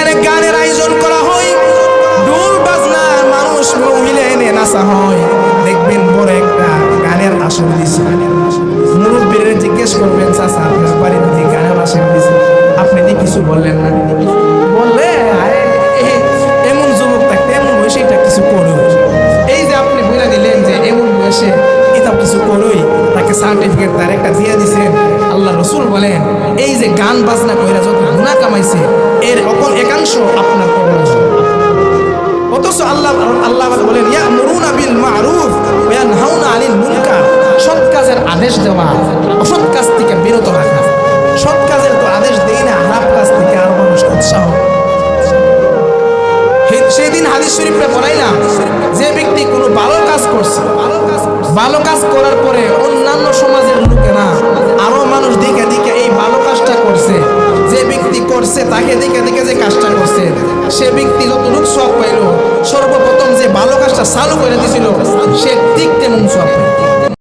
এখানে গানের আয়োজন করা হয়, ঢোল বাজনা মানুষ মহিলা এনে নাচা হয়। দেখবেন বড় একটা গানের আসর দিছে, মুরব্বীরা জিজ্ঞেস করবেন চাচা আপনার বাড়িতে যে গানের আসর দিছে আপনি কি কিছু বললেন না? বললে এমন যুবক থাকতে এমন বয়সে এটা কিছু করো। এই যে আপনি বলে দিলেন যে এমন বয়সে এটা কিছু করোই, তাকে সার্টিফিকেট তার একটা দিয়ে দিছেন। আল্লাহ রসুল বলেন এই যে গান বাজনা কইরা যত গুনাহ কামাইছে এর অকল একাংশ আপনার কবরে যাবে। অথচ আল্লাহ বলেন ইয়ামুরুনা বিল মারুফ ওয়া ইয়ানহাউনা আনিল মুনকার, সৎ কাজের আদেশ দেওয়া, অসৎ কাজ থেকে বিরত রাখা। সৎ কাজের তো আদেশ দেই না, খারাপ কাজ থেকে আর মানুষ উৎসাহ। সেদিন হাদিস শরীফে পড়াইলাম, যে ব্যক্তি কোনো ভালো কাজ করছে, ভালো কাজ করার পরে অন্যান্য সমাজের লোকেরা আরো মানুষ দেখে দেখে এই ভালো কাজটা করছে, যে ব্যক্তি করছে তাকে দেখে দেখে যে কাজটা করছে, সে ব্যক্তি যতটুকু সওয়াব পাইল, সর্বপ্রথম যে ভালো কাজটা চালু করে দিছিল সে ঠিক তেমন সওয়াব পাইল।